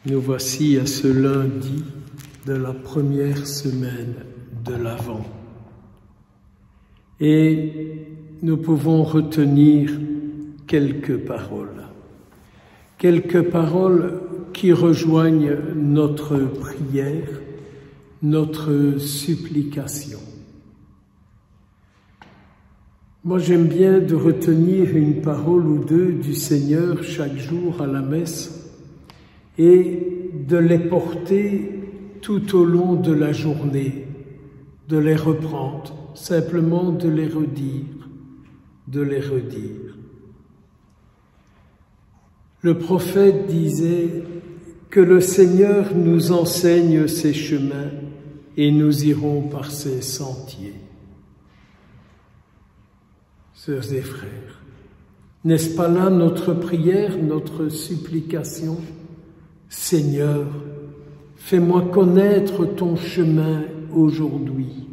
Nous voici à ce lundi de la première semaine de l'Avent. Et nous pouvons retenir quelques paroles qui rejoignent notre prière, notre supplication. Moi, j'aime bien de retenir une parole ou deux du Seigneur chaque jour à la messe et de les porter tout au long de la journée, de les reprendre, simplement de les redire. Le prophète disait que le Seigneur nous enseigne ses chemins et nous irons par ses sentiers. Sœurs et frères, n'est-ce pas là notre prière, notre supplication? Seigneur, fais-moi connaître ton chemin aujourd'hui,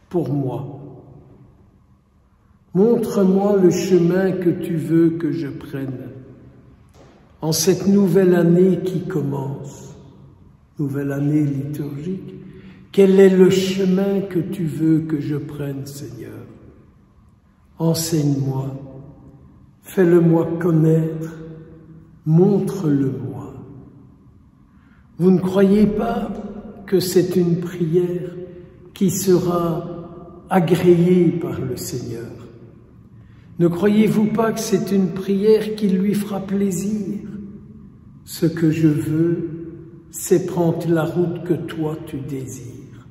pour moi. Montre-moi le chemin que tu veux que je prenne en cette nouvelle année qui commence, nouvelle année liturgique. Quel est le chemin que tu veux que je prenne, Seigneur? Enseigne-moi, fais-le-moi connaître, montre-le-moi. Vous ne croyez pas que c'est une prière qui sera agréée par le Seigneur? Ne croyez-vous pas que c'est une prière qui lui fera plaisir? Ce que je veux, c'est prendre la route que toi tu désires.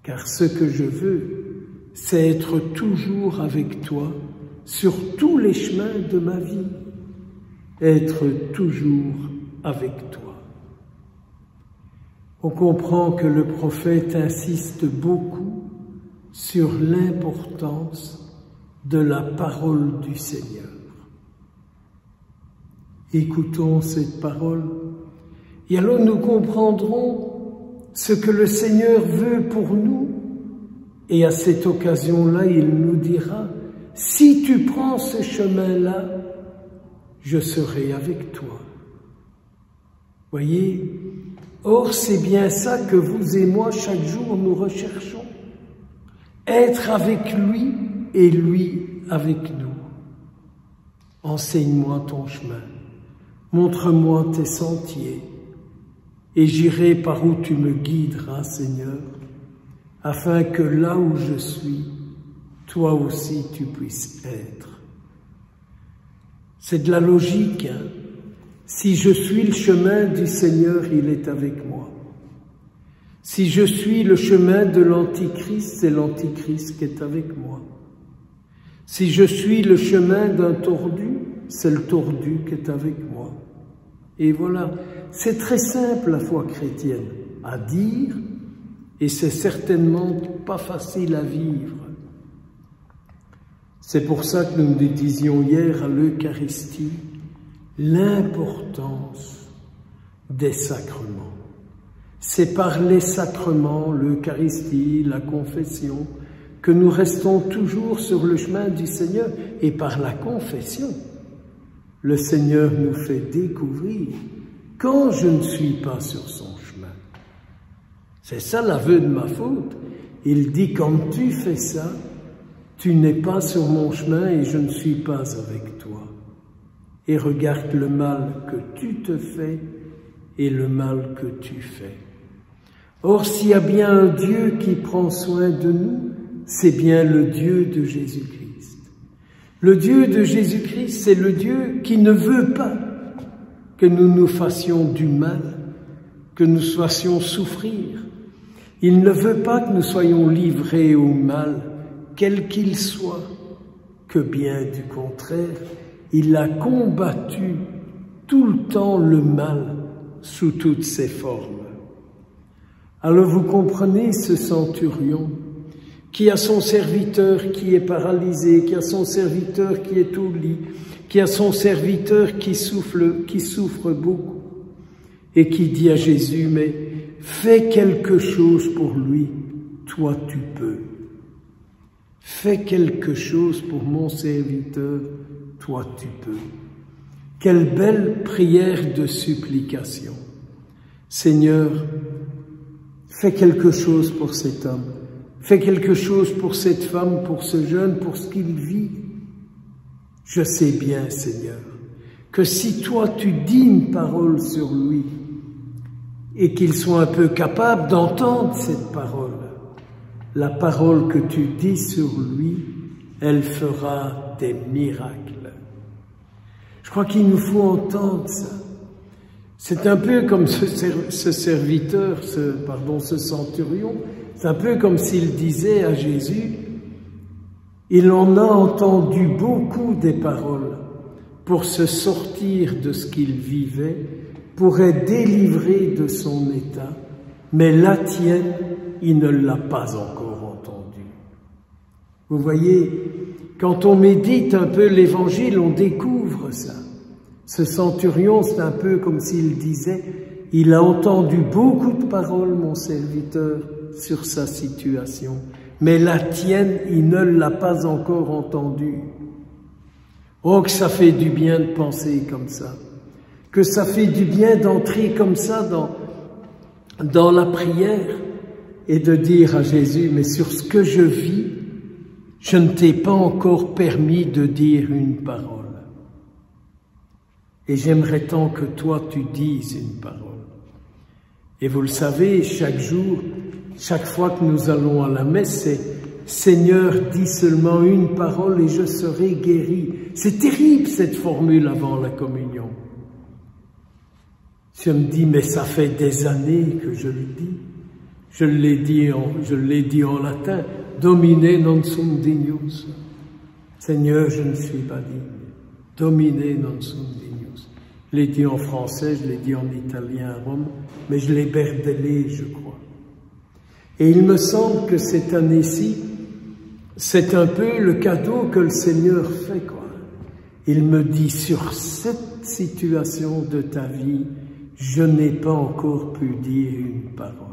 Car ce que je veux, c'est être toujours avec toi sur tous les chemins de ma vie. Être toujours avec toi. On comprend que le prophète insiste beaucoup sur l'importance de la parole du Seigneur. Écoutons cette parole et alors nous comprendrons ce que le Seigneur veut pour nous. Et à cette occasion-là, il nous dira, si tu prends ce chemin-là, je serai avec toi. Voyez, or c'est bien ça que vous et moi, chaque jour, nous recherchons. Être avec lui et lui avec nous. Enseigne-moi ton chemin, montre-moi tes sentiers, et j'irai par où tu me guideras, Seigneur, afin que là où je suis, toi aussi tu puisses être. C'est de la logique, hein? Si je suis le chemin du Seigneur, il est avec moi. Si je suis le chemin de l'Antichrist, c'est l'Antichrist qui est avec moi. Si je suis le chemin d'un tordu, c'est le tordu qui est avec moi. Et voilà, c'est très simple la foi chrétienne à dire, et c'est certainement pas facile à vivre. C'est pour ça que nous disions hier à l'Eucharistie l'importance des sacrements. C'est par les sacrements, l'Eucharistie, la confession, que nous restons toujours sur le chemin du Seigneur. Et par la confession, le Seigneur nous fait découvrir quand je ne suis pas sur son chemin. C'est ça l'aveu de ma faute. Il dit, quand tu fais ça, tu n'es pas sur mon chemin et je ne suis pas avec toi. Et regarde le mal que tu te fais et le mal que tu fais. Or, s'il y a bien un Dieu qui prend soin de nous, c'est bien le Dieu de Jésus-Christ. Le Dieu de Jésus-Christ, c'est le Dieu qui ne veut pas que nous nous fassions du mal, que nous fassions souffrir. Il ne veut pas que nous soyons livrés au mal, quel qu'il soit, que bien du contraire, il a combattu tout le temps le mal sous toutes ses formes. Alors vous comprenez ce centurion qui a son serviteur qui est paralysé, qui a son serviteur qui est au lit, qui a son serviteur qui souffre beaucoup et qui dit à Jésus, mais fais quelque chose pour lui, toi tu peux. Fais quelque chose pour mon serviteur, toi tu peux. Quelle belle prière de supplication. Seigneur, fais quelque chose pour cet homme, fais quelque chose pour cette femme, pour ce jeune, pour ce qu'il vit. Je sais bien, Seigneur, que si toi tu dis une parole sur lui et qu'il soit un peu capable d'entendre cette parole, la parole que tu dis sur lui, elle fera des miracles. Je crois qu'il nous faut entendre ça. C'est un peu comme ce serviteur, ce centurion, c'est un peu comme s'il disait à Jésus, il en a entendu beaucoup des paroles pour se sortir de ce qu'il vivait, pour être délivré de son état, mais la tienne, il ne l'a pas encore entendue. Vous voyez, quand on médite un peu l'Évangile, on découvre ça. Ce centurion, c'est un peu comme s'il disait, il a entendu beaucoup de paroles, mon serviteur, sur sa situation, mais la tienne, il ne l'a pas encore entendue. Oh, que ça fait du bien de penser comme ça, que ça fait du bien d'entrer comme ça dans la prière et de dire à Jésus, mais sur ce que je vis, je ne t'ai pas encore permis de dire une parole. Et j'aimerais tant que toi tu dises une parole. Et vous le savez, chaque jour, chaque fois que nous allons à la messe, c'est « Seigneur, dis seulement une parole et je serai guéri ». C'est terrible cette formule avant la communion. Je me dis, mais ça fait des années que je le dis. Je l'ai dit en latin, « Domine non sum dignus ». Seigneur, je ne suis pas digne. « Domine non sum dignus ». Je l'ai dit en français, je l'ai dit en italien à Rome, mais je l'ai berdellé, je crois. Et il me semble que cette année-ci, c'est un peu le cadeau que le Seigneur fait, quoi. Il me dit, sur cette situation de ta vie, je n'ai pas encore pu dire une parole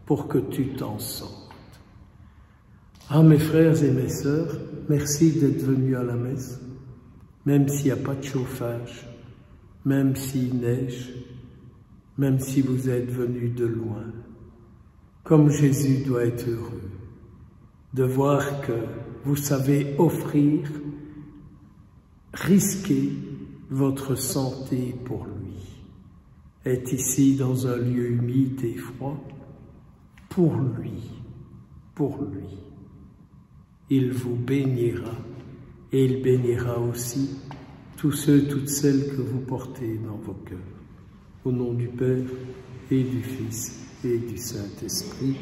pour que tu t'en sortes. Ah, mes frères et mes sœurs, merci d'être venus à la messe, même s'il n'y a pas de chauffage, même s'il neige, même si vous êtes venus de loin. Comme Jésus doit être heureux de voir que vous savez offrir, risquer votre santé pour lui. Être ici dans un lieu humide et froid, pour lui, pour lui. Il vous bénira et il bénira aussi tous ceux, toutes celles que vous portez dans vos cœurs. Au nom du Père et du Fils et du Saint-Esprit.